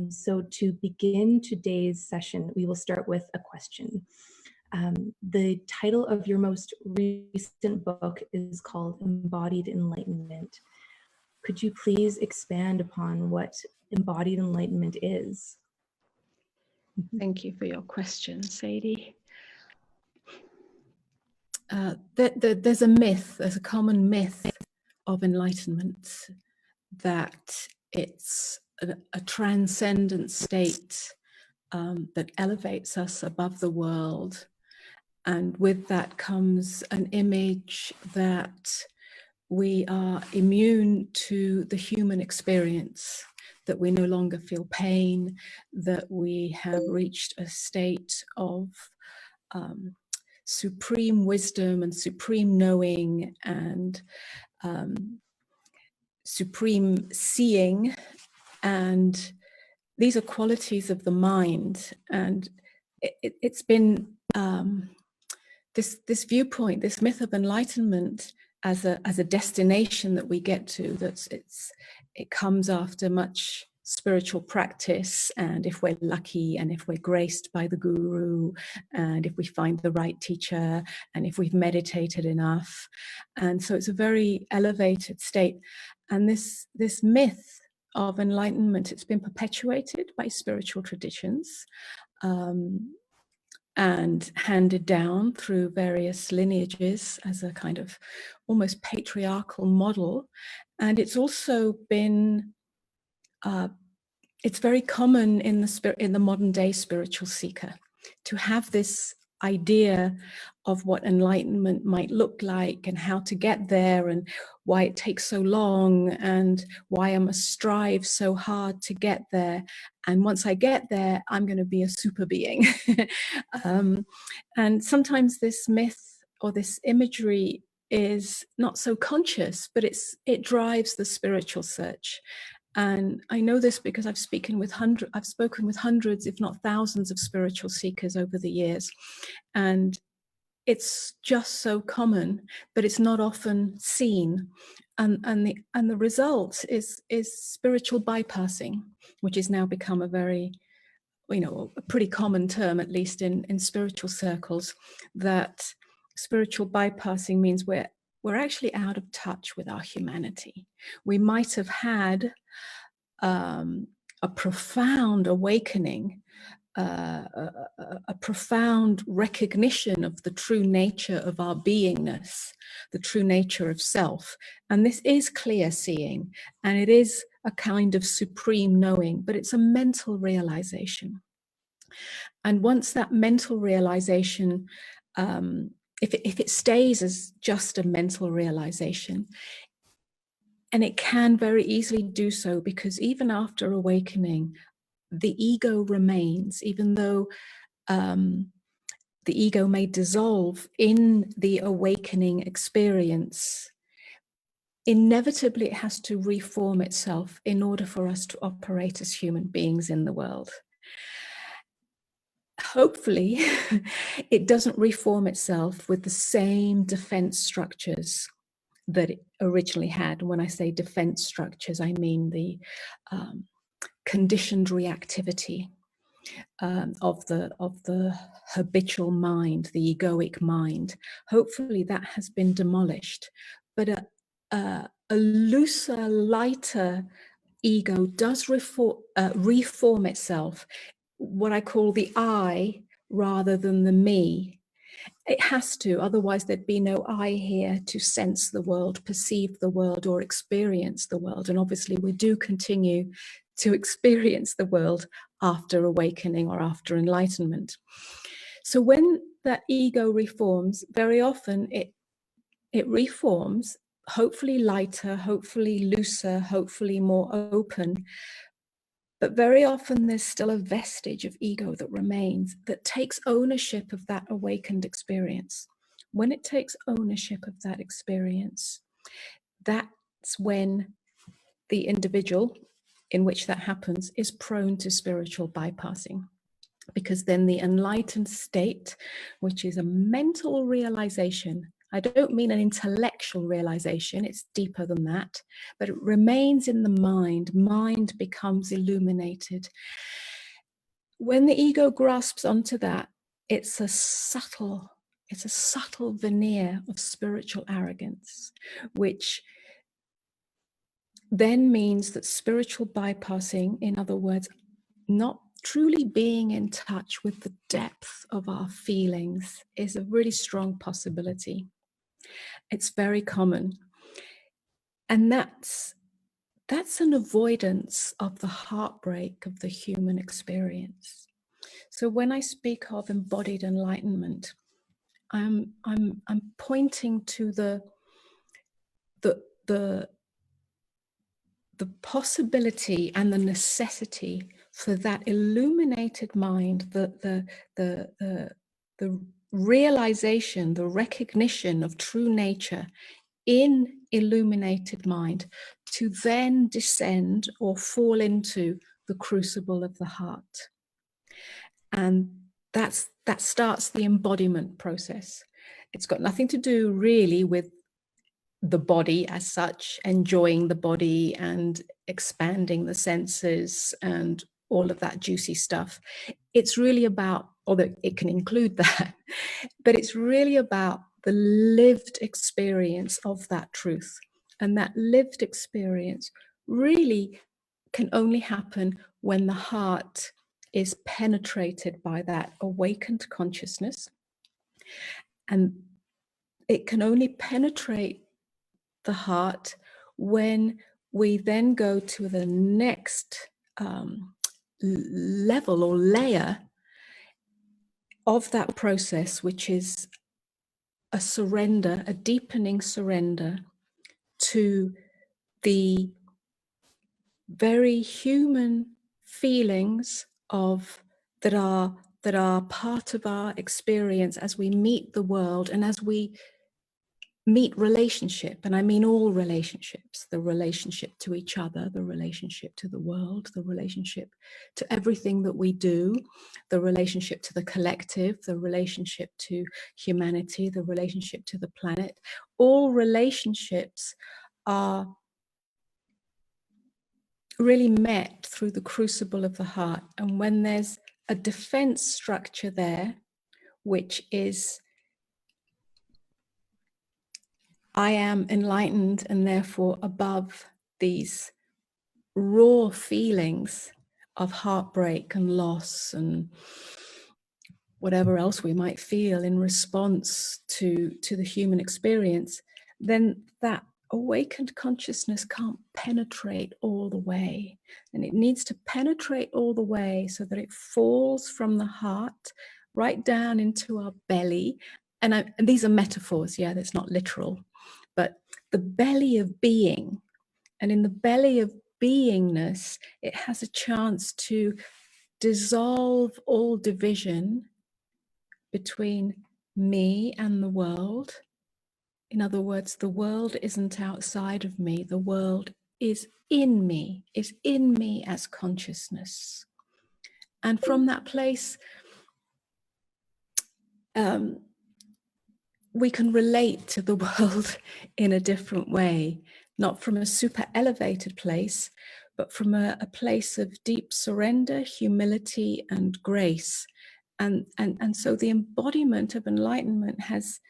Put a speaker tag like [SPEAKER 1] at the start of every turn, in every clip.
[SPEAKER 1] So to begin today's session, we will start with a question. The title of your most recent book is called Embodied Enlightenment. Could you please expand upon what embodied enlightenment is?
[SPEAKER 2] Thank you for your question, Sayde. There's a myth, there's a common myth of enlightenment that it's a transcendent state that elevates us above the world. And with that comes an image that we are immune to the human experience, that we no longer feel pain, that we have reached a state of supreme wisdom and supreme knowing and supreme seeing. And these are qualities of the mind. And it's been this viewpoint, this myth of enlightenment as a destination that we get to, it comes after much spiritual practice, and if we're lucky, and if we're graced by the guru, and if we find the right teacher, and if we've meditated enough. And so it's a very elevated state. And this myth of enlightenment, it's been perpetuated by spiritual traditions and handed down through various lineages as a kind of almost patriarchal model. And it's also been it's very common in the modern day spiritual seeker to have this idea of what enlightenment might look like and how to get there and why it takes so long and why I must strive so hard to get there. And once I get there, I'm going to be a super being. And sometimes this myth or this imagery is not so conscious, but it drives the spiritual search. And I know this because I've spoken with hundreds, if not thousands, of spiritual seekers over the years. And it's just so common, but it's not often seen. And the result is spiritual bypassing, which has now become a very, a pretty common term, at least in spiritual circles, that spiritual bypassing means we're actually out of touch with our humanity. We might have had a profound awakening, a profound recognition of the true nature of our beingness, the true nature of self. And this is clear seeing, and it is a kind of supreme knowing, but it's a mental realization. And once that mental realization, if it stays as just a mental realization, and it can very easily do so, because even after awakening, the ego remains, even though the ego may dissolve in the awakening experience. Inevitably, it has to reform itself in order for us to operate as human beings in the world. Hopefully, it doesn't reform itself with the same defense structures that it originally had. And when I say defense structures, I mean the conditioned reactivity of the habitual mind, the egoic mind. Hopefully that has been demolished, but a looser, lighter ego does reform itself, what I call the I rather than the me. It has to, otherwise there'd be no I here to sense the world, perceive the world, or experience the world. And obviously we do continue to experience the world after awakening or after enlightenment. So when that ego reforms, very often it reforms, hopefully lighter, hopefully looser, hopefully more open. But very often there's still a vestige of ego that remains, that takes ownership of that awakened experience. When it takes ownership of that experience, that's when the individual in which that happens is prone to spiritual bypassing. Because then the enlightened state, which is a mental realization I don't mean an intellectual realization, it's deeper than that, but it remains in the mind. Mind becomes illuminated. When the ego grasps onto that, it's a subtle veneer of spiritual arrogance, which then means that spiritual bypassing, in other words, not truly being in touch with the depth of our feelings, is a really strong possibility. It's very common. And that's an avoidance of the heartbreak of the human experience. So when I speak of embodied enlightenment, I'm pointing to the possibility and the necessity for that illuminated mind, the realization, the recognition of true nature in illuminated mind, to then descend or fall into the crucible of the heart. And that starts the embodiment process. It's got nothing to do really with the body as such, enjoying the body and expanding the senses and all of that juicy stuff. It's really about, although it can include that, but it's really about the lived experience of that truth. And that lived experience really can only happen when the heart is penetrated by that awakened consciousness. And it can only penetrate the heart when we then go to the next level or layer of that process, which is a surrender, a deepening surrender to the very human feelings of that are part of our experience as we meet the world and as we meet relationship. And I mean all relationships, the relationship to each other, the relationship to the world, the relationship to everything that we do, the relationship to the collective, the relationship to humanity, the relationship to the planet. All relationships are really met through the crucible of the heart. And when there's a defense structure there, which is I am enlightened and therefore above these raw feelings of heartbreak and loss and whatever else we might feel in response to the human experience, then that awakened consciousness can't penetrate all the way. And it needs to penetrate all the way so that it falls from the heart right down into our belly. And these are metaphors, yeah, that's not literal. But the belly of being, and in the belly of beingness, it has a chance to dissolve all division between me and the world. In other words, the world isn't outside of me, the world is in me as consciousness. And from that place, we can relate to the world in a different way, not from a super elevated place, but from a place of deep surrender, humility, and grace. And so the embodiment of enlightenment has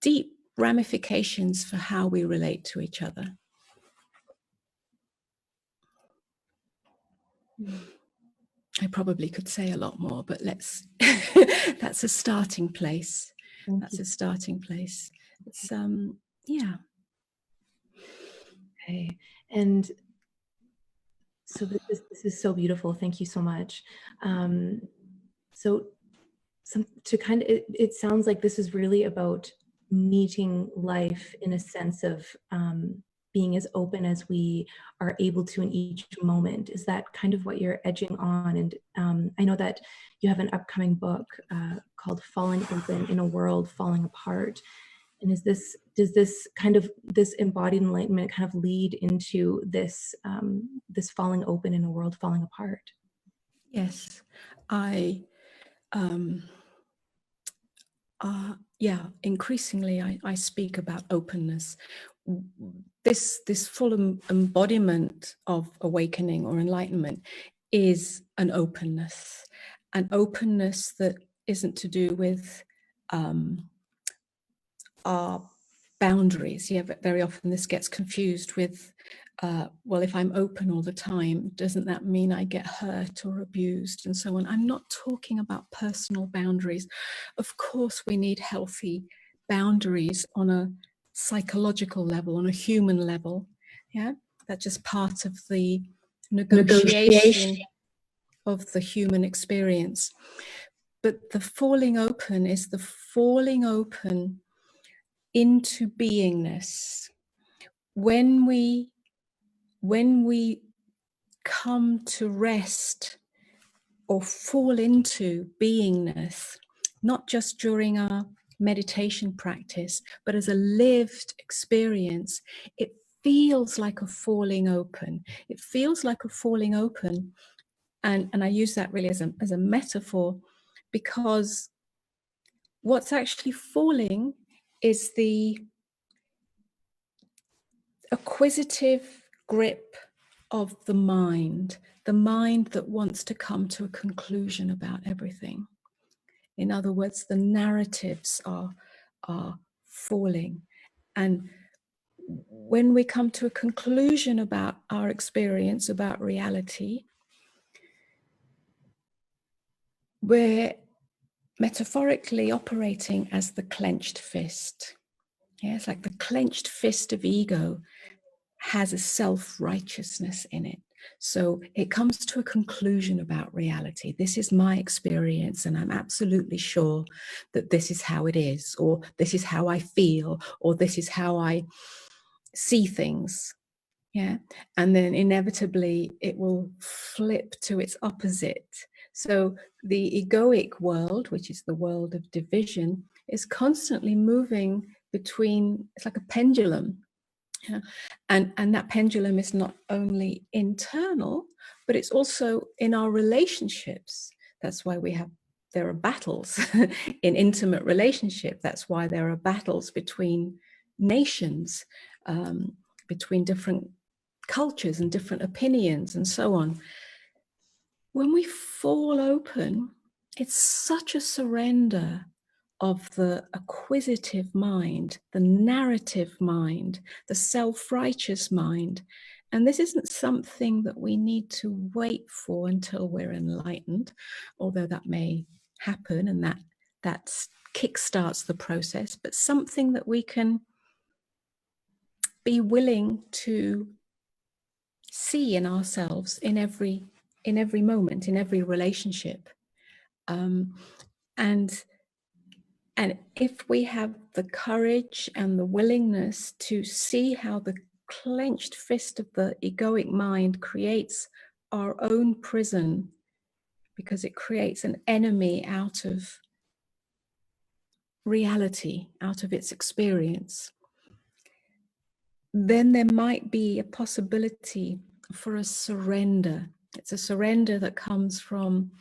[SPEAKER 2] deep ramifications for how we relate to each other. I probably could say a lot more, but let's, that's a starting place. That's a starting place. It's, yeah.
[SPEAKER 1] Okay. And so this is so beautiful. Thank you so much. So to kind of, it sounds like this is really about meeting life in a sense of being as open as we are able to in each moment. Is that kind of what you're edging on? And I know that you have an upcoming book called Falling Open in a World Falling Apart. And does this kind of, this embodied enlightenment kind of lead into this, this falling open in a world falling apart?
[SPEAKER 2] Yes, yeah, increasingly I speak about openness. This full embodiment of awakening or enlightenment is an openness that isn't to do with our boundaries. Yeah, but very often this gets confused with, well, if I'm open all the time, doesn't that mean I get hurt or abused and so on? I'm not talking about personal boundaries. Of course, we need healthy boundaries on a psychological level, on a human level. Yeah, that's just part of the negotiation of the human experience. But the falling open is the falling open into beingness. When we come to rest or fall into beingness, not just during our meditation practice, but as a lived experience, it feels like a falling open. It feels like a falling open. And I use that really as a metaphor, because what's actually falling is the acquisitive grip of the mind that wants to come to a conclusion about everything. In other words, the narratives are falling. And when we come to a conclusion about our experience, about reality, we're metaphorically operating as the clenched fist. Yeah, it's like the clenched fist of ego has a self-righteousness in it. So it comes to a conclusion about reality. This is my experience, and I'm absolutely sure that this is how it is, or this is how I feel, or this is how I see things. Yeah. And then inevitably it will flip to its opposite. So the egoic world, which is the world of division, is constantly moving between, it's like a pendulum. Yeah. And that pendulum is not only internal, but it's also in our relationships. That's why there are battles in intimate relationship. That's why there are battles between nations, between different cultures and different opinions and so on. When we fall open, it's such a surrender of the acquisitive mind, the narrative mind, the self-righteous mind. And this isn't something that we need to wait for until we're enlightened, although that may happen and that kickstarts the process, but something that we can be willing to see in ourselves in every moment, in every relationship. And if we have the courage and the willingness to see how the clenched fist of the egoic mind creates our own prison, because it creates an enemy out of reality, out of its experience, then there might be a possibility for a surrender. It's a surrender that comes from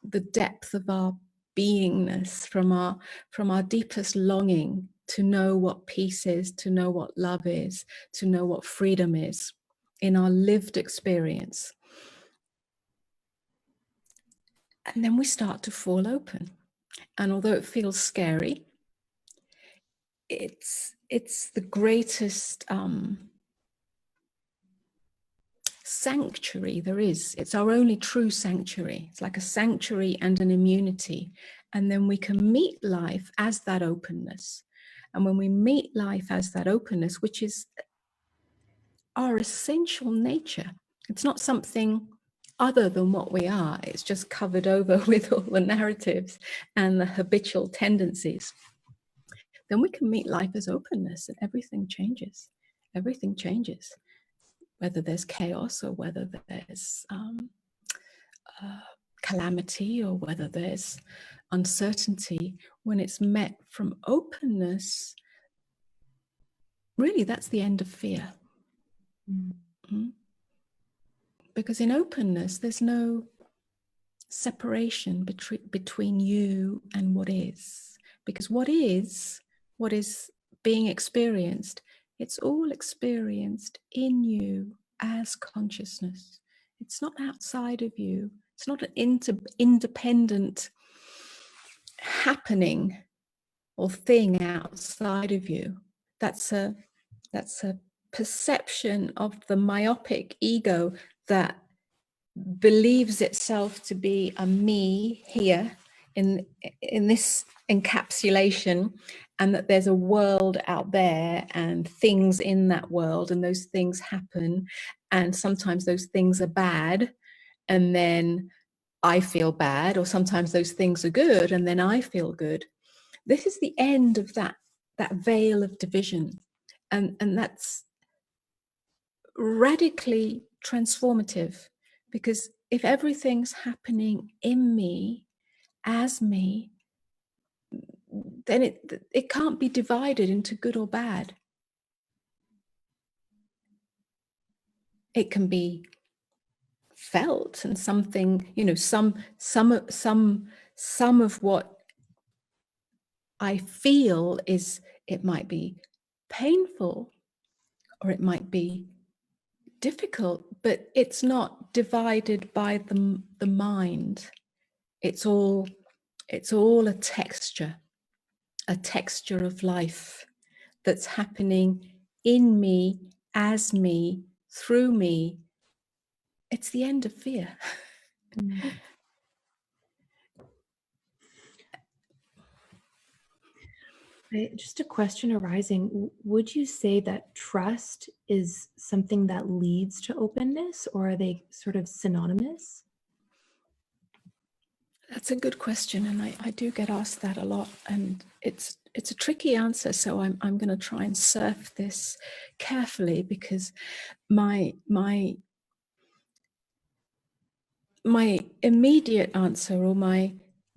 [SPEAKER 2] the depth of our beingness, from our deepest longing to know what peace is, to know what love is, to know what freedom is in our lived experience. And then we start to fall open. And although it feels scary, it's the greatest sanctuary there is. It's our only true sanctuary. It's like a sanctuary and an immunity. And then we can meet life as that openness. And when we meet life as that openness, which is our essential nature, it's not something other than what we are. It's just covered over with all the narratives and the habitual tendencies. Then we can meet life as openness, and everything changes. Everything changes. Whether there's chaos or whether there's calamity or whether there's uncertainty, when it's met from openness, really that's the end of fear. Mm-hmm. Because in openness, there's no separation between you and what is, because what is being experienced, it's all experienced in you as consciousness. It's not outside of you. It's not an independent happening or thing outside of you. That's a perception of the myopic ego that believes itself to be a me here in this encapsulation, and that there's a world out there and things in that world, and those things happen, and sometimes those things are bad and then I feel bad, or sometimes those things are good and then I feel good. This is the end of that veil of division, and that's radically transformative, because if everything's happening in me as me, then it can't be divided into good or bad. It can be felt, and something, you know, some of what I feel is, it might be painful or it might be difficult, but it's not divided by the mind. It's all a texture of life that's happening in me, as me, through me. It's the end of fear.
[SPEAKER 1] Just a question arising. Would you say that trust is something that leads to openness, or are they sort of synonymous?
[SPEAKER 2] That's a good question, and I do get asked that a lot, and it's a tricky answer. So I'm going to try and surf this carefully, because my immediate answer, or my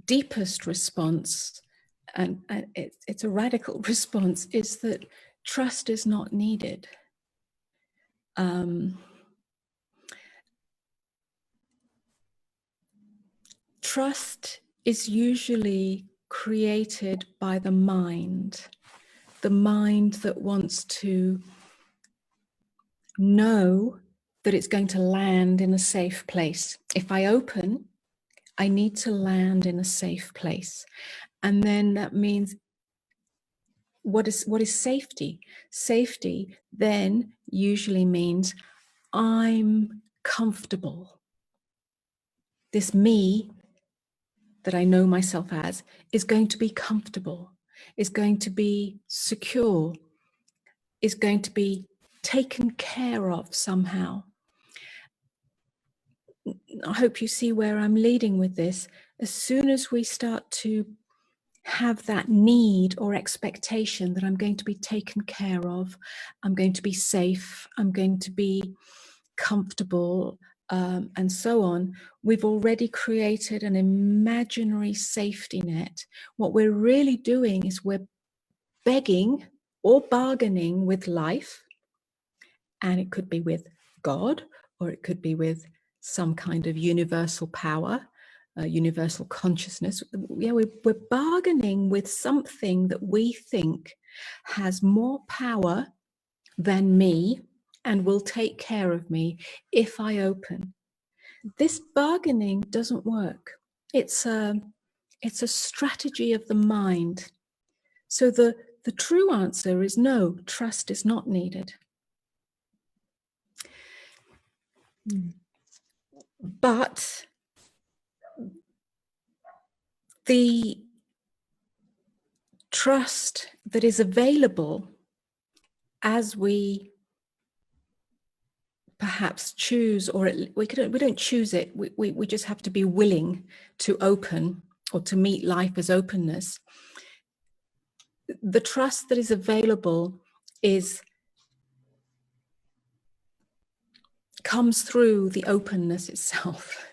[SPEAKER 2] deepest response, and it's a radical response, is that trust is not needed. Trust is usually created by the mind that wants to know that it's going to land in a safe place. If I open, I need to land in a safe place. And then that means, what is safety? Safety then usually means I'm comfortable. This me that I know myself as is going to be comfortable, is going to be secure, is going to be taken care of somehow. I hope you see where I'm leading with this. As soon as we start to have that need or expectation that I'm going to be taken care of, I'm going to be safe, I'm going to be comfortable, and so on, we've already created an imaginary safety net. What we're really doing is we're begging or bargaining with life, and it could be with God, or it could be with some kind of universal power, universal consciousness. Yeah, we're bargaining with something that we think has more power than me and will take care of me if I open. This bargaining doesn't work. It's a strategy of the mind. So the true answer is no, trust is not needed. But the trust that is available as we perhaps choose, or we don't choose it, we just have to be willing to open, or to meet life as openness. The trust that is available comes through the openness itself.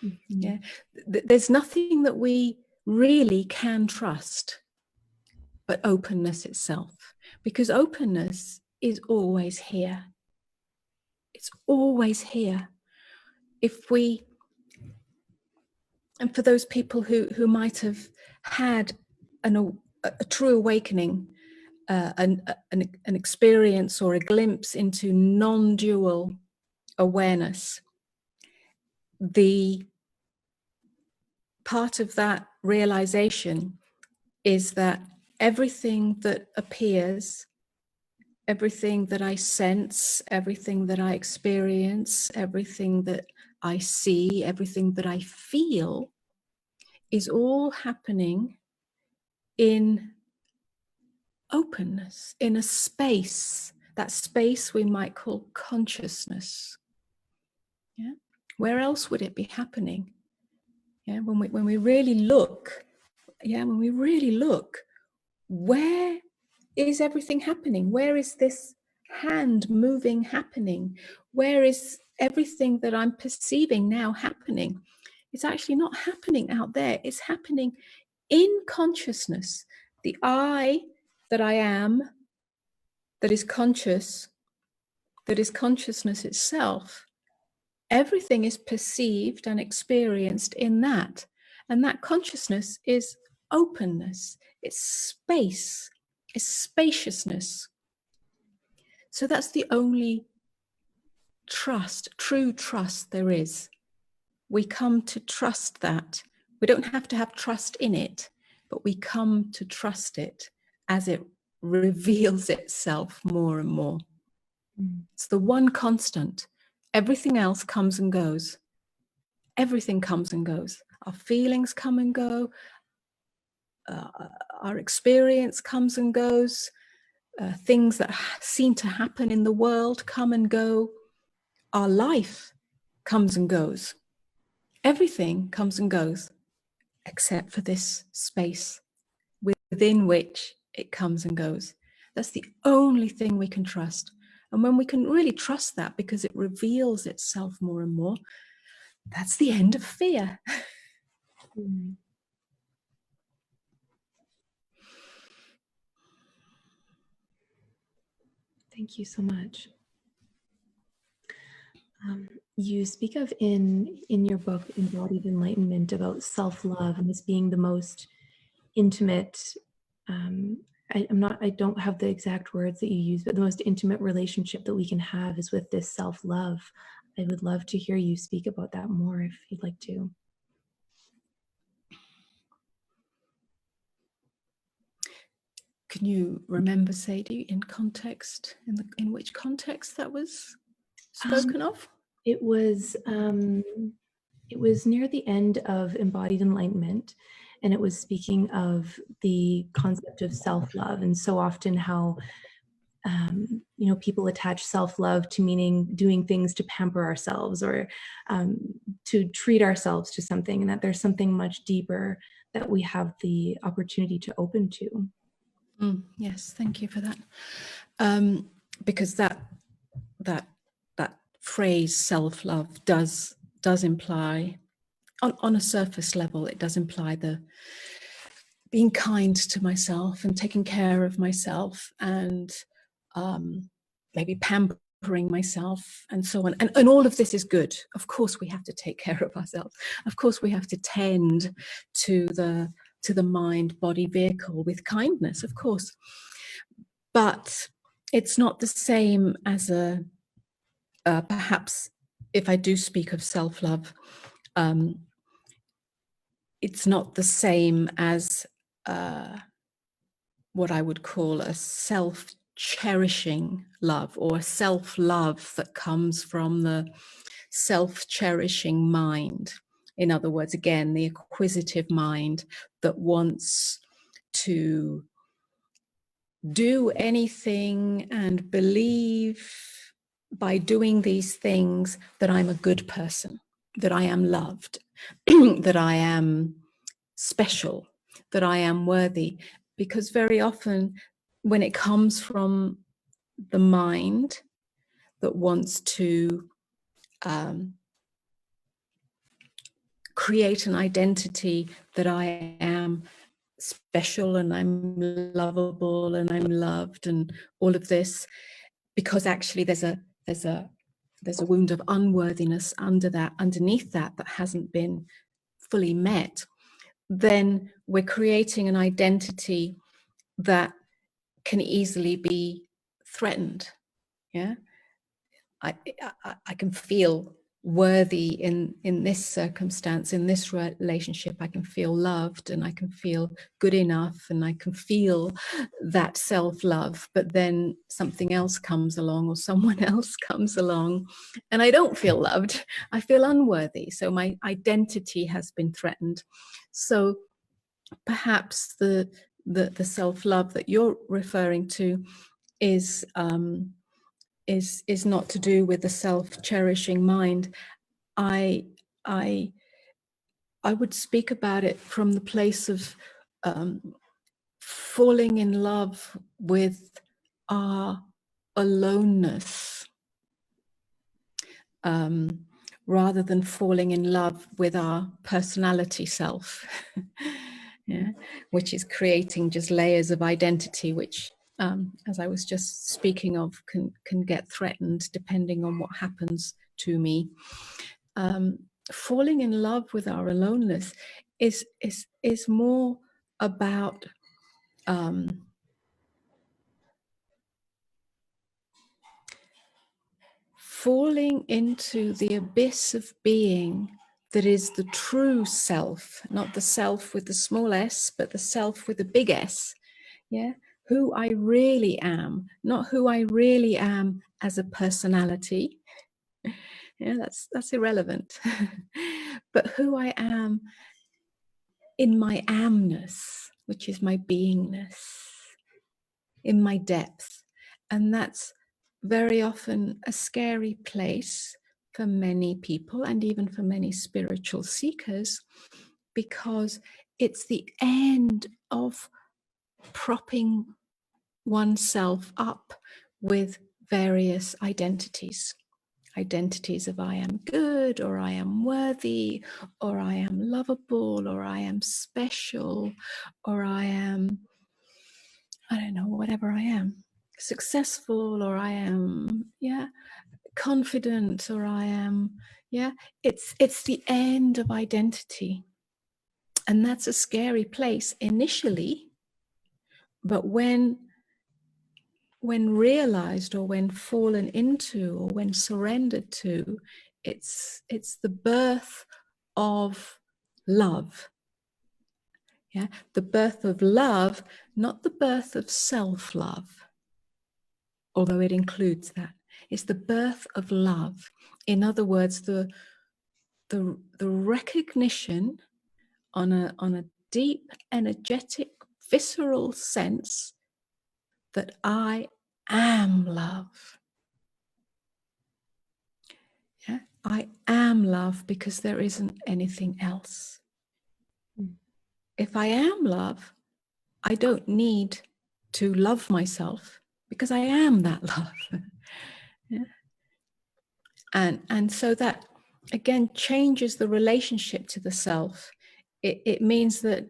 [SPEAKER 2] Mm-hmm. Yeah, there's nothing that we really can trust but openness itself, because openness is always here. It's always here. And for those people who might have had a true awakening, an experience or a glimpse into non-dual awareness, the part of that realization is that everything that appears, everything that I sense, everything that I experience, everything that I see, everything that I feel is all happening in openness, in a space, that space we might call consciousness. Yeah? Where else would it be happening? Yeah, when we really look, when we really look, where is everything happening? Where is this hand moving happening? Where is everything that I'm perceiving now happening? It's actually not happening out there. It's happening in consciousness. The I that I am, that is conscious, that is consciousness itself, everything is perceived and experienced in that. And that consciousness is openness, it's space, it's spaciousness. So that's the only trust, true trust there is. We come to trust that. We don't have to have trust in it, but we come to trust it as it reveals itself more and more. It's the one constant. Everything else comes and goes. Everything comes and goes. Our feelings come and go. Our experience comes and goes. Things that seem to happen in the world come and go. Our life comes and goes. Everything comes and goes, except for this space within which it comes and goes. That's the only thing we can trust. And when we can really trust that, because it reveals itself more and more, that's the end of fear.
[SPEAKER 1] Thank you so much. You speak of in your book, Embodied Enlightenment, about self-love and this being the most intimate, I don't have the exact words that you use, but the most intimate relationship that we can have is with this self-love. I would love to hear you speak about that more if you'd like to.
[SPEAKER 2] Can you remember, Sayde, in context, in which context that was spoken of?
[SPEAKER 1] It was near the end of Embodied Enlightenment, and it was speaking of the concept of self-love, and so often how people attach self-love to meaning doing things to pamper ourselves or to treat ourselves to something, and that there's something much deeper that we have the opportunity to open to.
[SPEAKER 2] Yes, thank you for that. Because that phrase self-love does imply, on a surface level, it does imply the being kind to myself and taking care of myself and maybe pampering myself and so on. And all of this is good. Of course, we have to take care of ourselves. Of course, we have to tend to the mind-body vehicle with kindness, of course. But it's not the same as perhaps if I do speak of self-love, it's not the same as what I would call a self-cherishing love, or a self-love that comes from the self-cherishing mind. In other words, again, the acquisitive mind that wants to do anything and believe by doing these things that I'm a good person, that I am loved, that I am special, that I am worthy. Because very often when it comes from the mind that wants to create an identity that I am special and I'm lovable and I'm loved and all of this, because actually there's a wound of unworthiness underneath that hasn't been fully met, then we're creating an identity that can easily be threatened. Yeah, I can feel worthy in this circumstance, in this relationship. I can feel loved, and I can feel good enough, and I can feel that self-love. But then something else comes along, or someone else comes along, and I don't feel loved. I feel unworthy. So my identity has been threatened. So perhaps the self-love that you're referring to is not to do with the self-cherishing mind. I would speak about it from the place of falling in love with our aloneness, rather than falling in love with our personality self, yeah, which is creating just layers of identity, which, as I was just speaking of, can get threatened depending on what happens to me. Falling in love with our aloneness is more about falling into the abyss of being that is the true self, not the self with the small s, but the self with the big S. Yeah, who I really am, not who I really am as a personality. Yeah, that's irrelevant. But who I am in my amness, which is my beingness, in my depth. And that's very often a scary place for many people, and even for many spiritual seekers, because it's the end of propping oneself up with various identities of I am good, or I am worthy, or I am lovable, or I am special, or I am, I don't know, whatever I am, successful, or I am, yeah, confident, or I am, yeah, it's the end of identity. And that's a scary place initially, but when realized, or when fallen into, or when surrendered to, it's the birth of love. Yeah, the birth of love, not the birth of self-love, although it includes that. It's the birth of love. In other words, the recognition on a deep, energetic, visceral sense that I am love. Yeah, I am love because there isn't anything else. If I am love, I don't need to love myself because I am that love. Yeah. And so that again changes the relationship to the self. It means that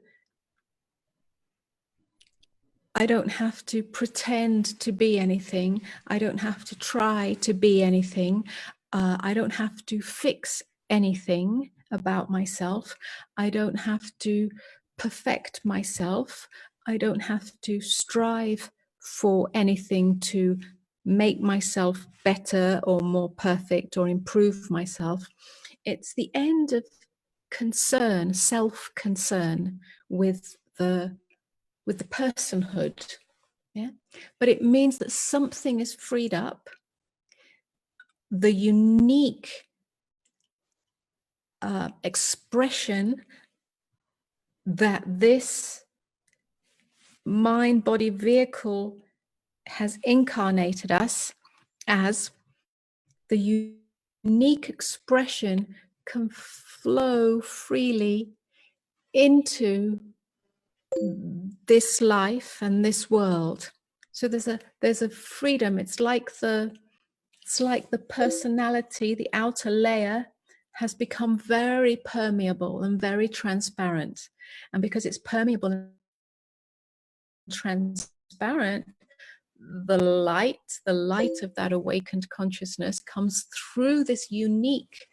[SPEAKER 2] I don't have to pretend to be anything. I don't have to try to be anything. I don't have to fix anything about myself. I don't have to perfect myself. I don't have to strive for anything to make myself better or more perfect or improve myself. It's the end of concern, self-concern with the personhood. Yeah, but it means that something is freed up. The unique expression that this mind-body vehicle has incarnated us as, the unique expression can flow freely into this life and this world. So there's a freedom. It's like the personality, the outer layer, has become very permeable and very transparent. And because it's permeable and transparent, the light of that awakened consciousness comes through this unique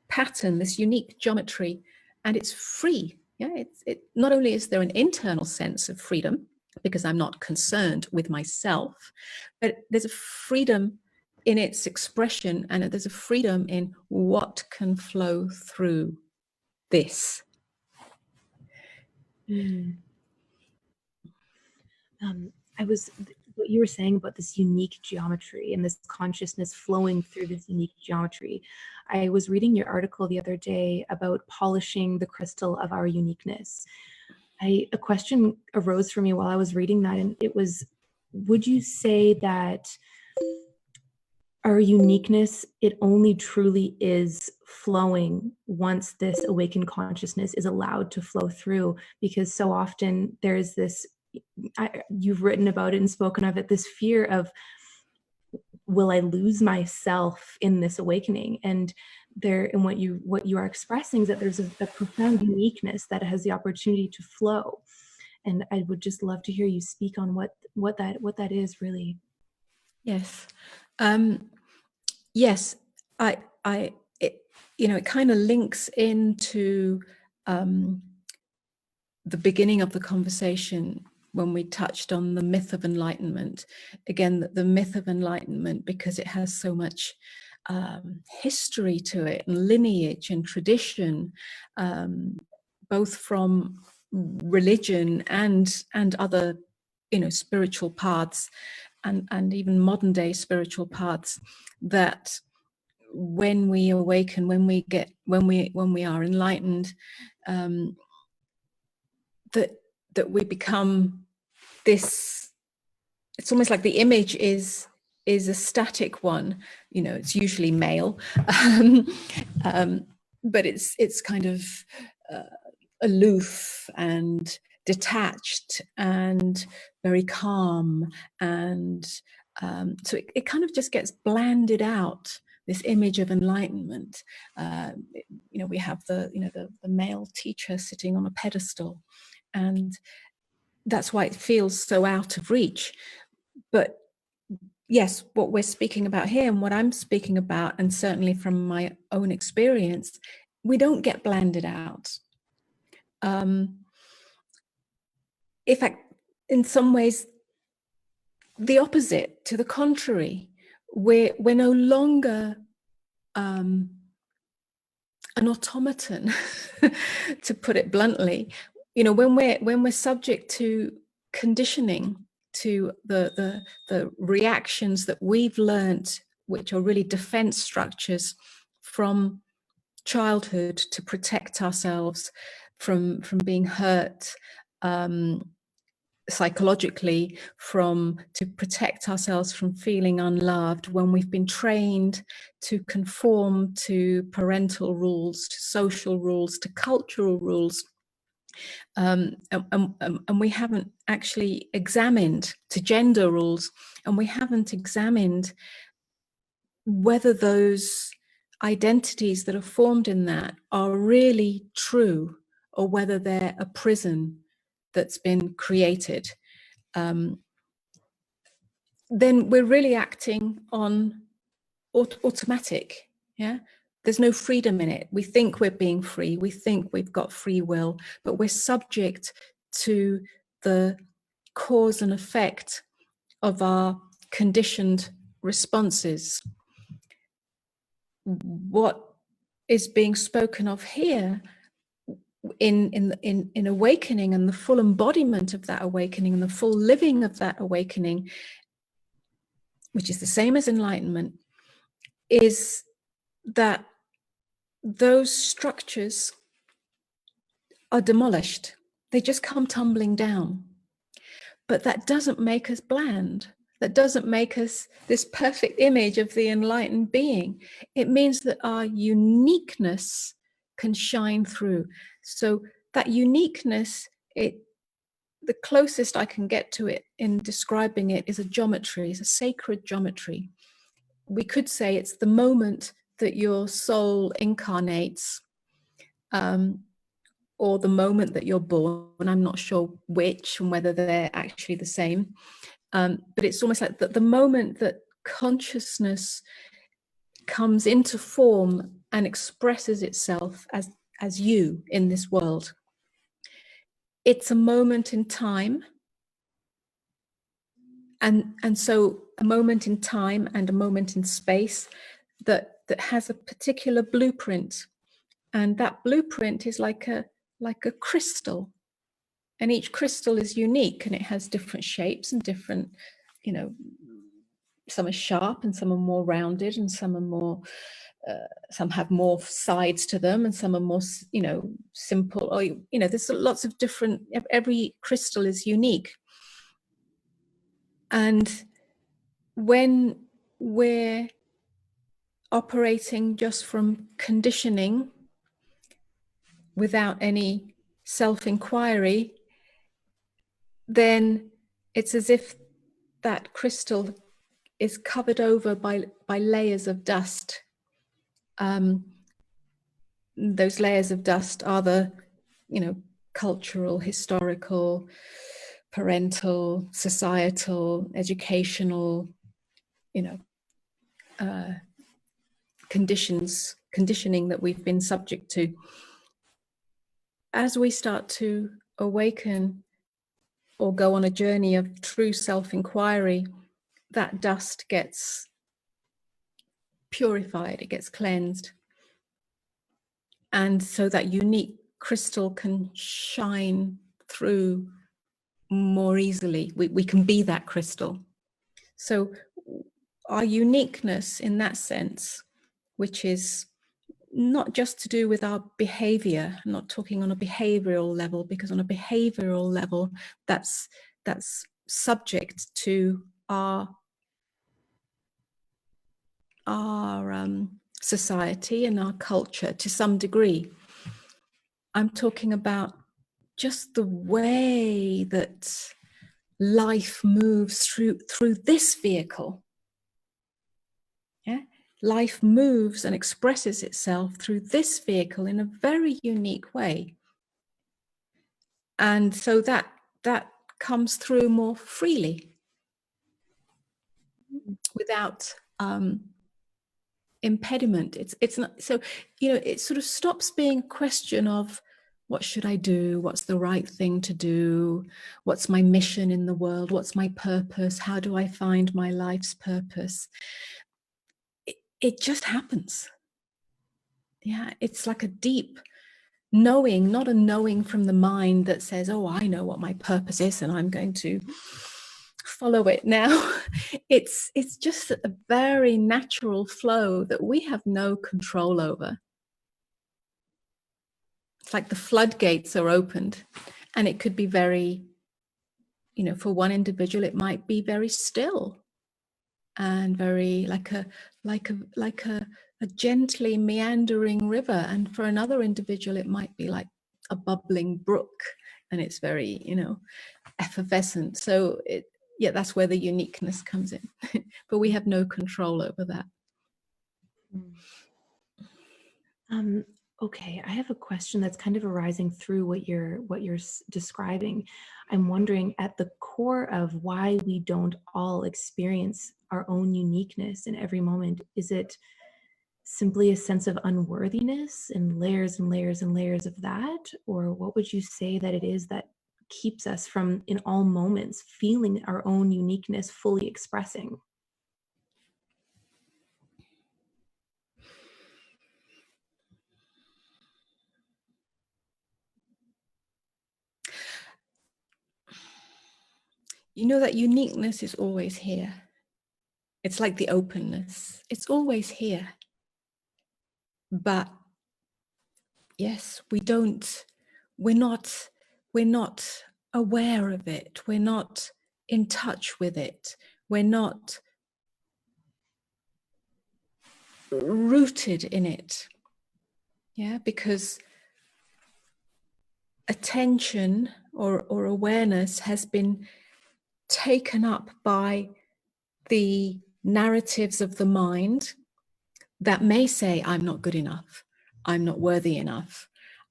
[SPEAKER 2] pattern, this unique geometry, and it's free. Yeah, it not only is there an internal sense of freedom because I'm not concerned with myself, but there's a freedom in its expression, and there's a freedom in what can flow through this.
[SPEAKER 1] What you were saying about this unique geometry and this consciousness flowing through this unique geometry. I was reading your article the other day about polishing the crystal of our uniqueness. A question arose for me while I was reading that, and it was, would you say that our uniqueness, it only truly is flowing once this awakened consciousness is allowed to flow through? Because so often there's this, you've written about it and spoken of it, this fear of, will I lose myself in this awakening? And what you are expressing is that there's a profound uniqueness that has the opportunity to flow. And I would just love to hear you speak on what that is really.
[SPEAKER 2] Yes. Yes, it kind of links into the beginning of the conversation when we touched on the myth of enlightenment. Again, the myth of enlightenment, because it has so much history to it, and lineage and tradition, both from religion and other, spiritual paths, and even modern day spiritual paths, that when we awaken, when we are enlightened, that we become this. It's almost like the image is a static one. It's usually male, but it's kind of aloof and detached and very calm, and so it kind of just gets blanded out, this image of enlightenment. We have the male teacher sitting on a pedestal, and that's why it feels so out of reach. But yes, what we're speaking about here, and what I'm speaking about, and certainly from my own experience, we don't get blanded out. In fact, in some ways, the opposite, to the contrary. We're no longer an automaton, to put it bluntly. When we're subject to conditioning, to the reactions that we've learned, which are really defense structures from childhood to protect ourselves from being hurt, psychologically, to protect ourselves from feeling unloved, when we've been trained to conform to parental rules, to social rules, to cultural rules, and we haven't actually examined, to gender rules, and we haven't examined whether those identities that are formed in that are really true, or whether they're a prison that's been created. Then we're really acting on automatic. Yeah, there's no freedom in it. We think we're being free, we think we've got free will, but we're subject to the cause and effect of our conditioned responses. What is being spoken of here in awakening, and the full embodiment of that awakening, and the full living of that awakening, which is the same as enlightenment, is that those structures are demolished. They just come tumbling down. But that doesn't make us bland. That doesn't make us this perfect image of the enlightened being. It means that our uniqueness can shine through. So that uniqueness, the closest I can get to it in describing it is a geometry, it's a sacred geometry. We could say it's the moment that your soul incarnates, or the moment that you're born. I'm not sure which, and whether they're actually the same. But it's almost like the moment that consciousness comes into form and expresses itself as you in this world. it's a moment in time. And so a moment in time and a moment in space that has a particular blueprint. And that blueprint is like a crystal. And each crystal is unique, and it has different shapes and different, you know, some are sharp and some are more rounded, and some are more, some have more sides to them, and some are more, you know, simple, or, you know, there's lots of different, every crystal is unique. And when we're operating just from conditioning without any self-inquiry, then it's as if that crystal is covered over by layers of dust. Those layers of dust are the, you know, cultural, historical, parental, societal, educational, you know, conditioning that we've been subject to. As we start to awaken or go on a journey of true self-inquiry, that dust gets purified, it gets cleansed. And so that unique crystal can shine through more easily. We can be that crystal. So our uniqueness in that sense, which is not just to do with our behavior, I'm not talking on a behavioral level, because on a behavioral level, that's subject to our society and our culture to some degree. I'm talking about just the way that life moves through this vehicle. Yeah, life moves and expresses itself through this vehicle in a very unique way, and so that comes through more freely, without impediment. It's not, so, you know, it sort of stops being a question of what should I do, what's the right thing to do, what's my mission in the world, what's my purpose, how do I find my life's purpose. It just happens. Yeah, it's like a deep knowing, not a knowing from the mind that says, oh, I know what my purpose is and I'm going to follow it now. It's just a very natural flow that we have no control over. It's like the floodgates are opened, and it could be very, you know, for one individual it might be very still and very like a gently meandering river, and for another individual it might be like a bubbling brook, and it's very, you know, effervescent. So yeah, that's where the uniqueness comes in. But we have no control over that.
[SPEAKER 1] Okay, I have a question that's kind of arising through what you're describing. I'm wondering, at the core of why we don't all experience our own uniqueness in every moment, is it simply a sense of unworthiness and layers and layers and layers of that? Or what would you say that it is that keeps us from, in all moments, feeling our own uniqueness fully expressing?
[SPEAKER 2] You know, that uniqueness is always here. It's like the openness. It's always here. But yes, we're not aware of it. We're not in touch with it. We're not rooted in it. Yeah, because attention or awareness has been taken up by the narratives of the mind that may say, I'm not good enough, I'm not worthy enough,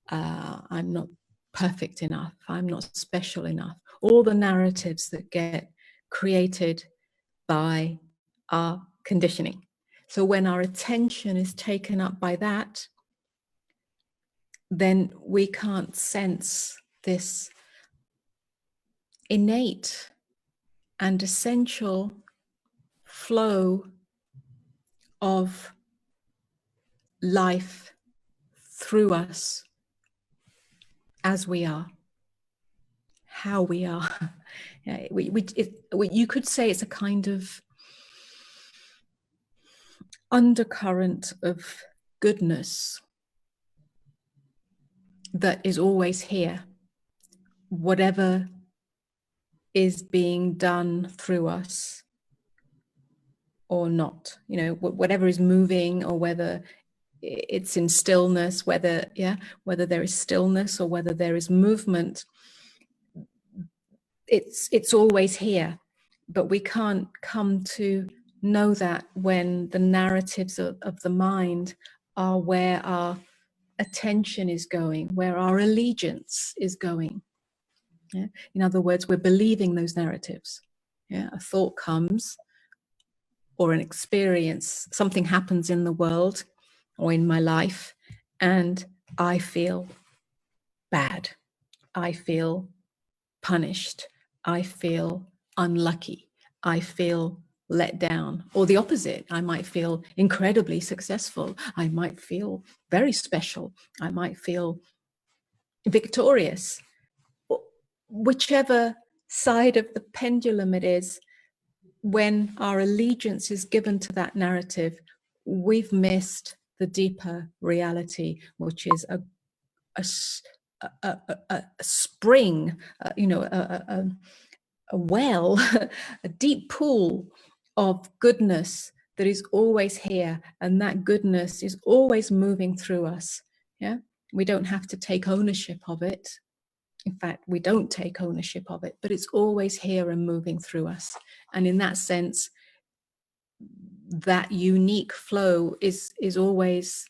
[SPEAKER 2] I'm not perfect enough, I'm not special enough. All the narratives that get created by our conditioning. So when our attention is taken up by that, then we can't sense this innate and essential flow of life through us as we are, how we are. Yeah, you could say it's a kind of undercurrent of goodness that is always here, whatever is being done through us or not, you know, whatever is moving, or whether it's in stillness, whether there is stillness or whether there is movement, it's always here. But we can't come to know that when the narratives of the mind are where our attention is going, where our allegiance is going. Yeah? In other words, we're believing those narratives. Yeah? A thought comes, or an experience, something happens in the world or in my life, and I feel bad. I feel punished. I feel unlucky. I feel let down. Or the opposite, I might feel incredibly successful. I might feel very special. I might feel victorious. Whichever side of the pendulum it is, when our allegiance is given to that narrative, we've missed the deeper reality, which is a spring, a well, a deep pool of goodness that is always here, and that goodness is always moving through us. Yeah, we don't have to take ownership of it. In fact, we don't take ownership of it, but it's always here and moving through us. And in that sense, that unique flow is always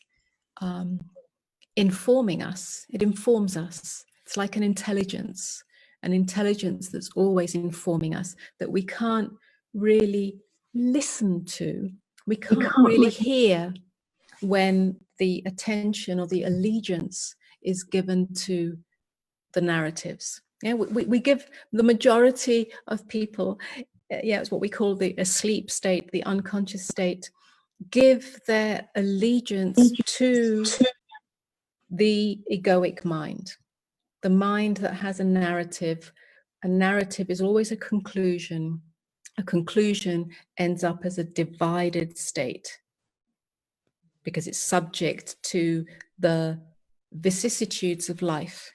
[SPEAKER 2] informing us. It informs us. It's like an intelligence that's always informing us, that we can't really listen to. We can't really hear when the attention or the allegiance is given to the narratives. Yeah, we give the majority of people, it's what we call the asleep state, the unconscious state, give their allegiance to the egoic mind, the mind that has a narrative. A narrative is always a conclusion. A conclusion ends up as a divided state because it's subject to the vicissitudes of life.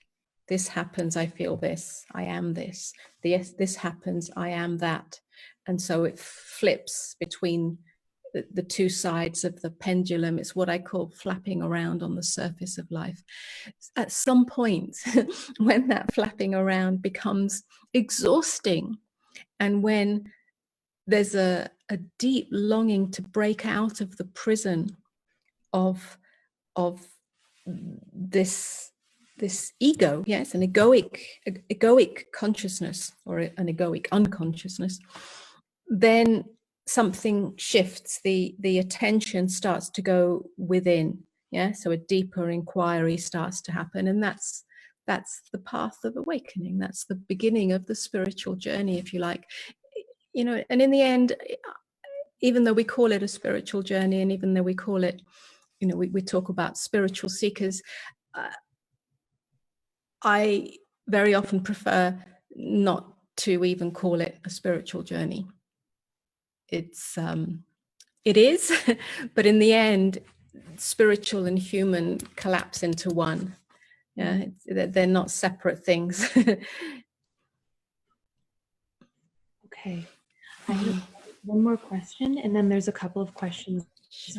[SPEAKER 2] This happens, I feel this, I am this. This happens, I am that. And so it flips between the two sides of the pendulum. It's what I call flapping around on the surface of life. At some point, when that flapping around becomes exhausting, and when there's a deep longing to break out of the prison of this ego, yes, an egoic consciousness, or an egoic unconsciousness, then something shifts. The attention starts to go within. Yeah, so a deeper inquiry starts to happen, and that's the path of awakening. That's the beginning of the spiritual journey, if you like. You know, and in the end, even though we call it a spiritual journey, and even though we call it, you know, we talk about spiritual seekers, I very often prefer not to even call it a spiritual journey. It is, but in the end, spiritual and human collapse into one. Yeah, they're not separate things.
[SPEAKER 1] Okay, I have one more question, and then there's a couple of questions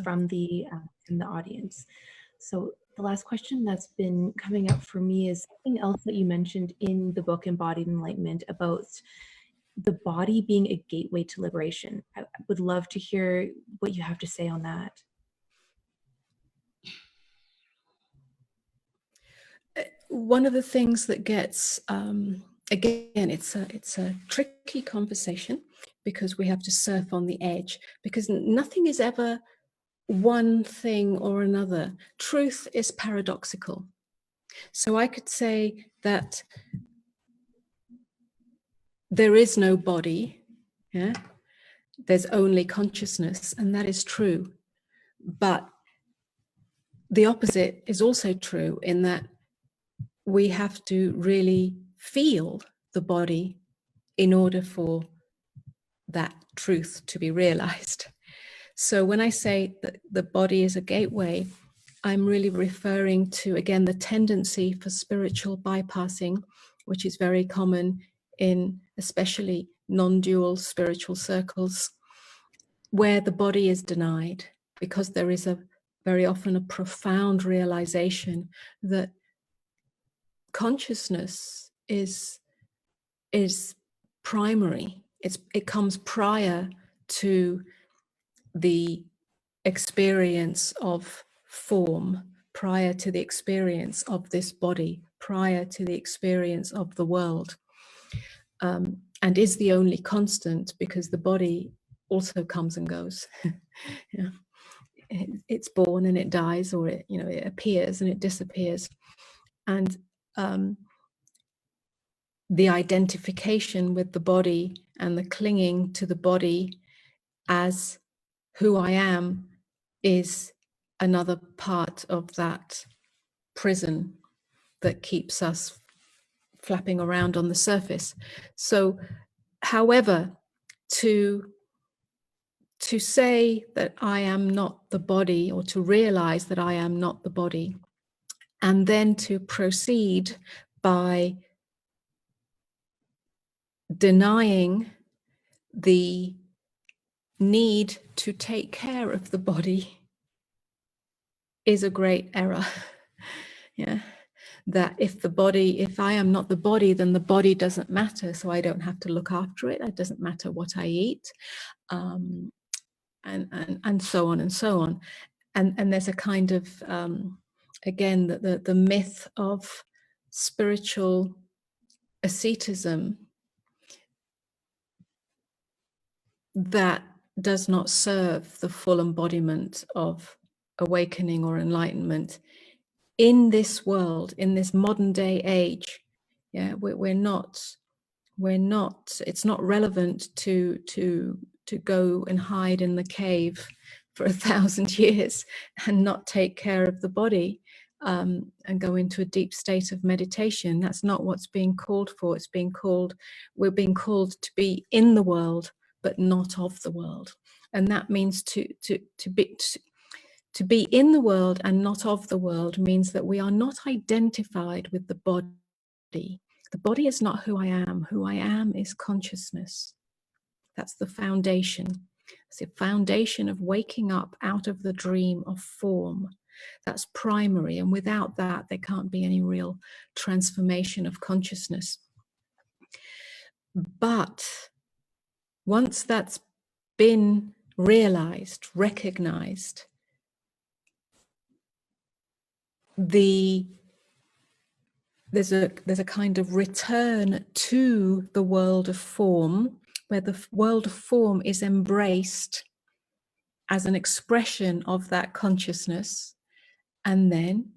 [SPEAKER 1] from the audience. So the last question that's been coming up for me is something else that you mentioned in the book Embodied Enlightenment about the body being a gateway to liberation. I would love to hear what you have to say on that.
[SPEAKER 2] One of the things that gets, again, it's a tricky conversation, because we have to surf on the edge, because nothing is ever one thing or another. Truth is paradoxical. So I could say that there is no body, yeah? There's only consciousness, and that is true. But the opposite is also true, in that we have to really feel the body in order for that truth to be realized. So when I say that the body is a gateway, I'm really referring to, again, the tendency for spiritual bypassing, which is very common in especially non-dual spiritual circles, where the body is denied, because there is a very often a profound realization that consciousness is primary. It comes prior to the experience of form, prior to the experience of this body, prior to the experience of the world, and is the only constant, because the body also comes and goes. Yeah. It's born and it dies, or it, it appears and it disappears. And the identification with the body and the clinging to the body as who I am is another part of that prison that keeps us flapping around on the surface. So, however, to say that I am not the body, or to realize that I am not the body, and then to proceed by denying the need to take care of the body, is a great error. Yeah, that if I am not the body, then the body doesn't matter, so I don't have to look after it. It doesn't matter what I eat, and so on and so on. And there's a kind of again, the myth of spiritual asceticism that does not serve the full embodiment of awakening or enlightenment in this world, in this modern day age. Yeah, we're not. It's not relevant to go and hide in the cave for 1,000 years and not take care of the body, and go into a deep state of meditation. That's not what's being called for. We're being called to be in the world, but not of the world. And that means to be in the world and not of the world means that we are not identified with the body. The body is not who I am. Who I am is consciousness. That's the foundation. It's the foundation of waking up out of the dream of form. That's primary. And without that, there can't be any real transformation of consciousness. But once that's been realized, recognized, there's a kind of return to the world of form, where the world of form is embraced as an expression of that consciousness, and then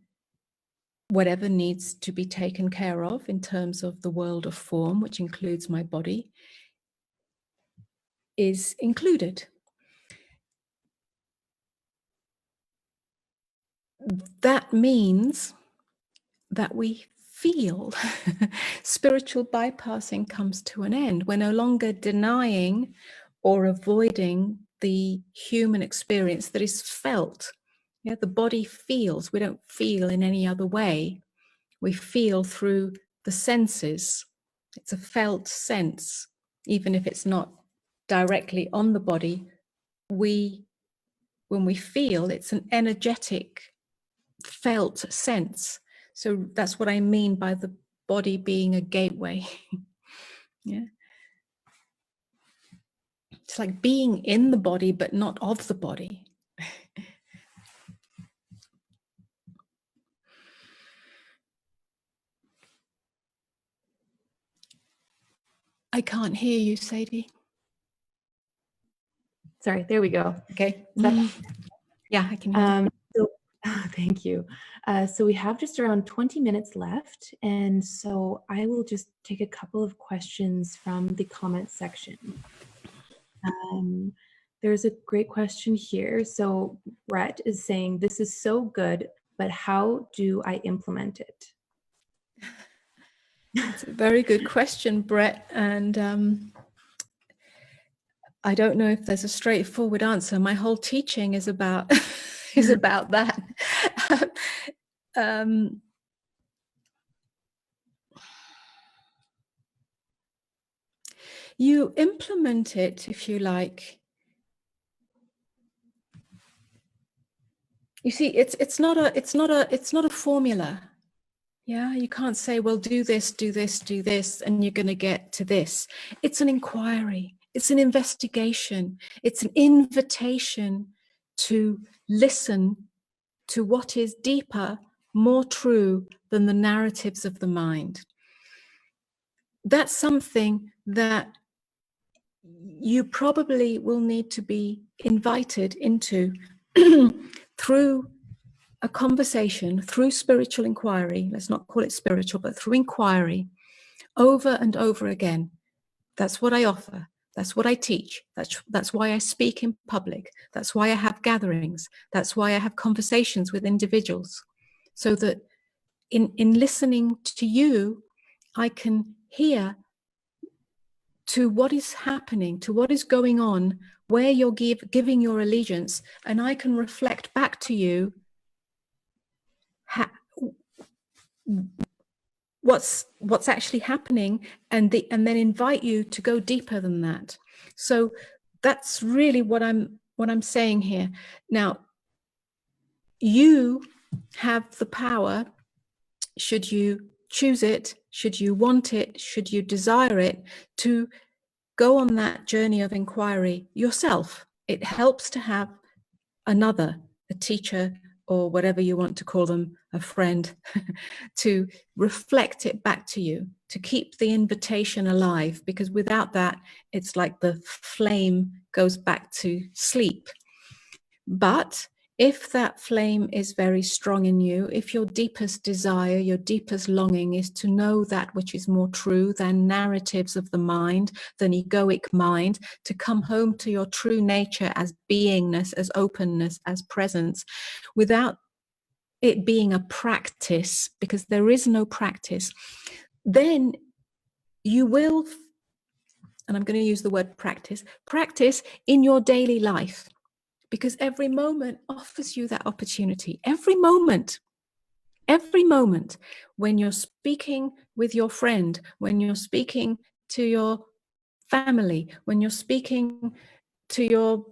[SPEAKER 2] whatever needs to be taken care of in terms of the world of form, which includes my body, is included. That means that we feel. Spiritual bypassing comes to an end. We're no longer denying or avoiding the human experience that is felt. Yeah, the body feels. We don't feel in any other way. We feel through the senses. It's a felt sense, even if it's not directly on the body. When we feel, it's an energetic, felt sense. So that's what I mean by the body being a gateway. Yeah, it's like being in the body, but not of the body. I can't hear you, Sayde.
[SPEAKER 1] Sorry, there we go.
[SPEAKER 2] Okay.
[SPEAKER 1] That,
[SPEAKER 2] yeah, I can hear you.
[SPEAKER 1] So Thank you. So we have just around 20 minutes left, and so I will just take a couple of questions from the comment section. There's a great question here. So Brett is saying, this is so good, but how do I implement it?
[SPEAKER 2] It's a very good question, Brett. And I don't know if there's a straightforward answer. My whole teaching is about is about that. You implement it, if you like. You see, it's not a formula. Yeah, you can't say, well, do this, and you're going to get to this. It's an inquiry. It's an investigation. It's an invitation to listen to what is deeper, more true than the narratives of the mind. That's something that you probably will need to be invited into through a conversation, through spiritual inquiry. Let's not call it spiritual, but through inquiry, over and over again. That's what I offer. That's what I teach. That's why I speak in public. That's why I have gatherings. That's why I have conversations with individuals, so that in listening to you, I can hear to what is happening, to what is going on, where you're giving your allegiance, and I can reflect back to you what's actually happening, and then invite you to go deeper than that. So that's really what I'm saying here. Now, you have the power, should you choose it, should you want it, should you desire it, to go on that journey of inquiry yourself. It helps to have another, a teacher, or whatever you want to call them, a friend, to reflect it back to you, to keep the invitation alive, because without that, it's like the flame goes back to sleep. But if that flame is very strong in you, if your deepest desire, your deepest longing is to know that which is more true than narratives of the mind, than egoic mind, to come home to your true nature as beingness, as openness, as presence, without it being a practice, because there is no practice, then you will, and I'm going to use the word practice in your daily life. Because every moment offers you that opportunity. Every moment, when you're speaking with your friend, when you're speaking to your family, when you're speaking to your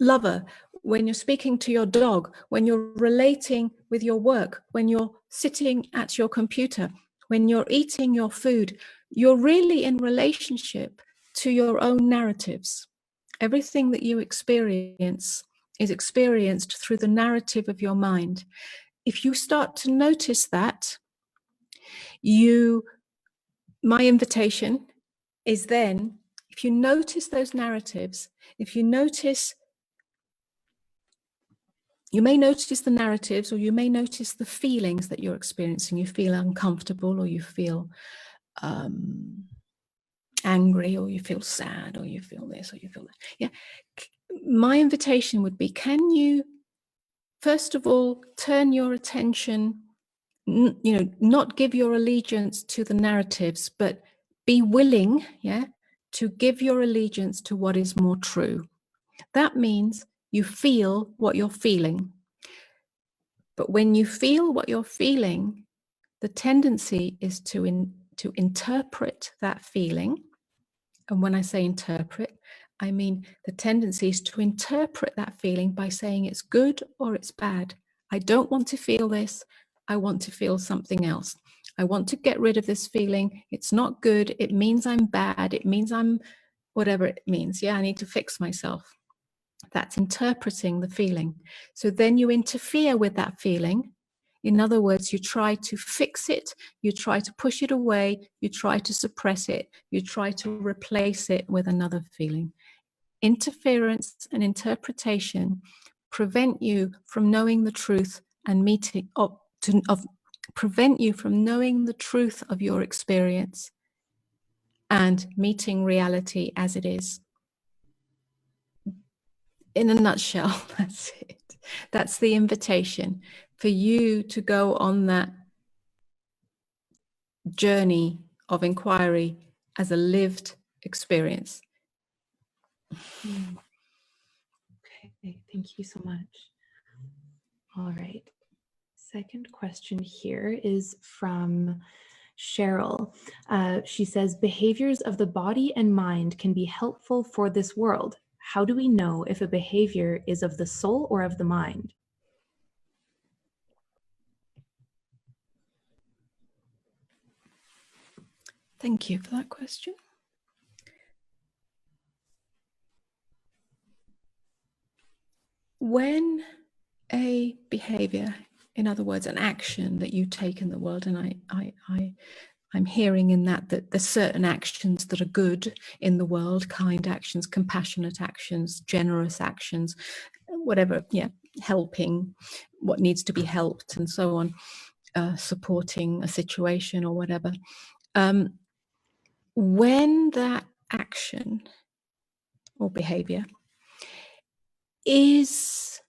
[SPEAKER 2] lover, when you're speaking to your dog, when you're relating with your work, when you're sitting at your computer, when you're eating your food, you're really in relationship to your own narratives. Everything that you experience is experienced through the narrative of your mind. If you start to notice that, my invitation is then, if you notice those narratives, if you notice, you may notice the narratives, or you may notice the feelings that you're experiencing. You feel uncomfortable, or you feel angry, or you feel sad, or you feel this, or you feel that. Yeah. My invitation would be, can you, first of all, turn your attention, not give your allegiance to the narratives, but be willing, to give your allegiance to what is more true. That means you feel what you're feeling. But when you feel what you're feeling, the tendency is to interpret that feeling. And when I say interpret, I mean the tendency is to interpret that feeling by saying it's good or it's bad. I don't want to feel this. I want to feel something else. I want to get rid of this feeling. It's not good. It means I'm bad. It means I'm whatever it means. Yeah, I need to fix myself. That's interpreting the feeling. So then you interfere with that feeling. In other words, you try to fix it, you try to push it away, you try to suppress it, you try to replace it with another feeling. Interference and interpretation prevent you from knowing the truth and meeting prevent you from knowing the truth of your experience and meeting reality as it is. In a nutshell, that's it. That's the invitation for you to go on that journey of inquiry as a lived experience.
[SPEAKER 1] Okay, thank you so much. All right. Second question here is from Cheryl. She says, behaviors of the body and mind can be helpful for this world. How do we know if a behavior is of the soul or of the mind?
[SPEAKER 2] Thank you for that question. When a behavior, in other words, an action that you take in the world, and I'm hearing in that there's certain actions that are good in the world, kind actions, compassionate actions, generous actions, whatever, yeah, helping what needs to be helped and so on, supporting a situation or whatever. When that action or behavior is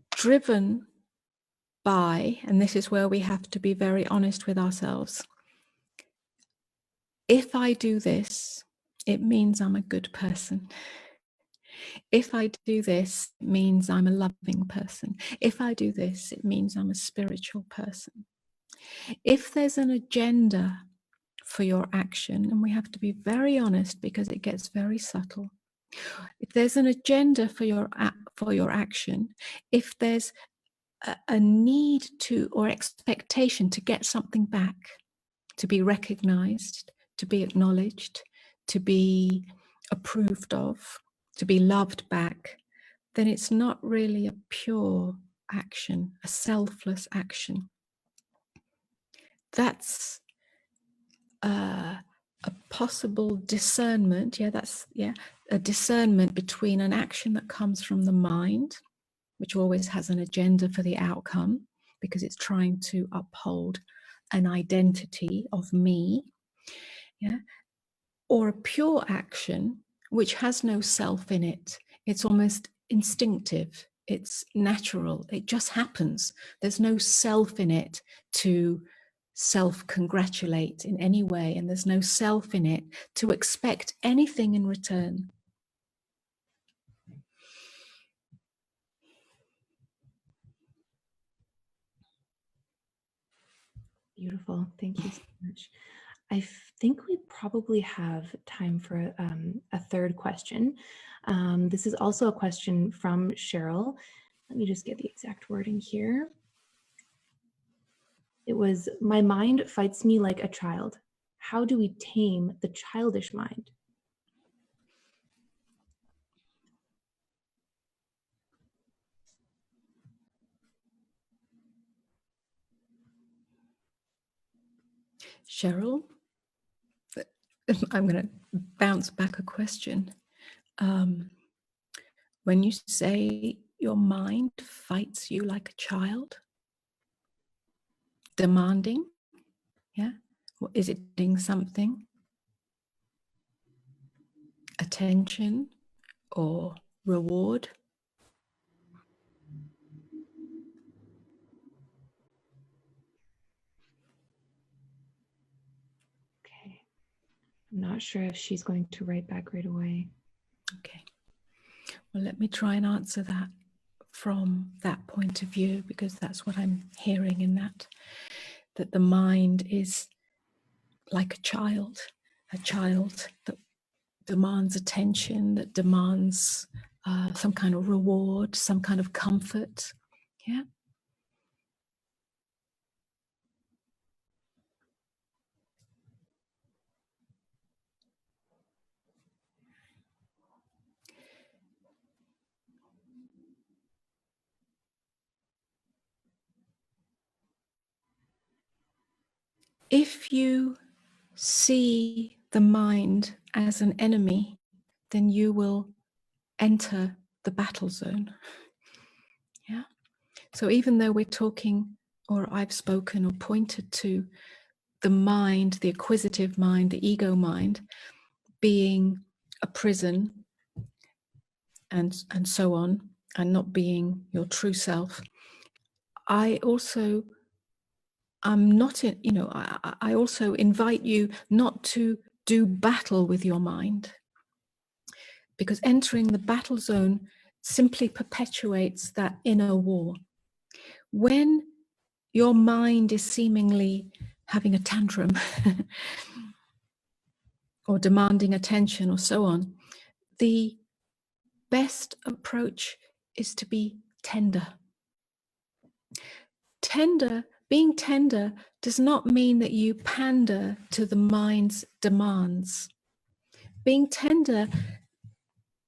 [SPEAKER 2] driven by, and this is where we have to be very honest with ourselves, if I do this, it means I'm a good person. If I do this, it means I'm a loving person. If I do this, it means I'm a spiritual person. If there's an agenda for your action, and we have to be very honest because it gets very subtle. If there's an agenda for your action, if there's a need to or expectation to get something back, to be recognized, to be acknowledged, to be approved of, to be loved back, then it's not really a pure action, a selfless action. That's a possible discernment. A discernment between an action that comes from the mind, which always has an agenda for the outcome because it's trying to uphold an identity of me, or a pure action which has no self in it. It's almost instinctive, it's natural, it just happens. There's no self in it to self-congratulate in any way, and there's no self in it to expect anything in return.
[SPEAKER 1] Beautiful. Thank you so much. I think we probably have time for a third question. This is also a question from Cheryl. Let me just get the exact wording here. It was, my mind fights me like a child. How do we tame the childish mind?
[SPEAKER 2] Cheryl, I'm going to bounce back a question. When you say your mind fights you like a child, demanding, is it doing something? Attention or reward?
[SPEAKER 1] Okay. I'm not sure if she's going to write back right away.
[SPEAKER 2] Okay. Well, let me try and answer that from that point of view, because that's what I'm hearing in that the mind is like a child that demands attention, that demands some kind of reward, some kind of comfort. Yeah. If you see the mind as an enemy, then you will enter the battle zone. Yeah. So even though we're talking, or I've spoken or pointed to the mind, the acquisitive mind, the ego mind, being a prison and so on, and not being your true self, I also I'm not in, you know, I also invite you not to do battle with your mind, because entering the battle zone simply perpetuates that inner war. When your mind is seemingly having a tantrum or demanding attention or so on, the best approach is to be tender. Being tender does not mean that you pander to the mind's demands. Being tender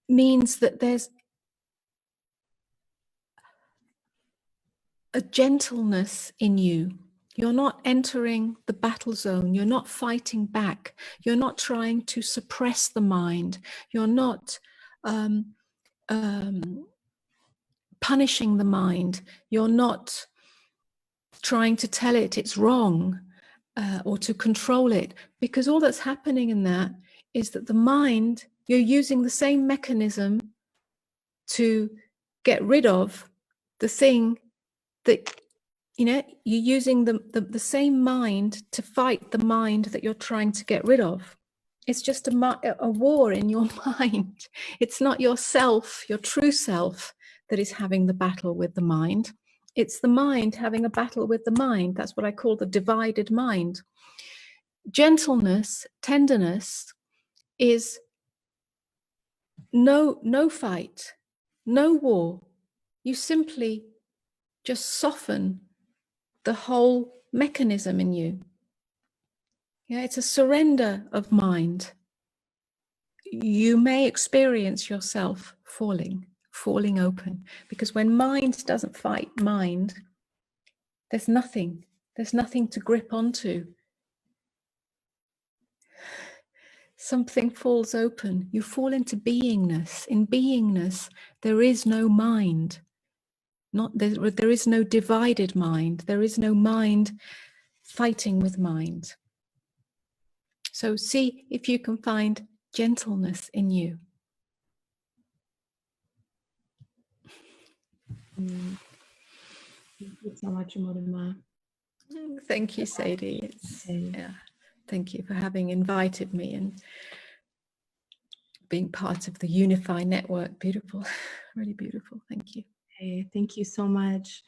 [SPEAKER 2] means that there's a gentleness in you. You're not entering the battle zone. You're not fighting back. You're not trying to suppress the mind. You're not punishing the mind. You're not trying to tell it it's wrong or to control it, because all that's happening in that is that the mind, you're using the same mechanism to get rid of the thing that, you know, you're using the same mind to fight the mind that you're trying to get rid of. It's just a war in your mind. It's not yourself, your true self, that is having the battle with the mind. It's the mind having a battle with the mind. That's what I call the divided mind. Gentleness, tenderness is no fight, no war. You simply just soften the whole mechanism in you. Yeah, it's a surrender of mind. You may experience yourself falling open, because when mind doesn't fight mind, there's nothing to grip onto. Something falls open. You fall into beingness. In beingness, there is no mind. There is no divided mind. There is no mind fighting with mind. So see if you can find gentleness in you.
[SPEAKER 1] Thank you so much, Amoda Maa.
[SPEAKER 2] Thank you, Sayde. Yeah, thank you for having invited me and being part of the Unify Network. Beautiful, really beautiful. Thank you.
[SPEAKER 1] Hey, thank you so much.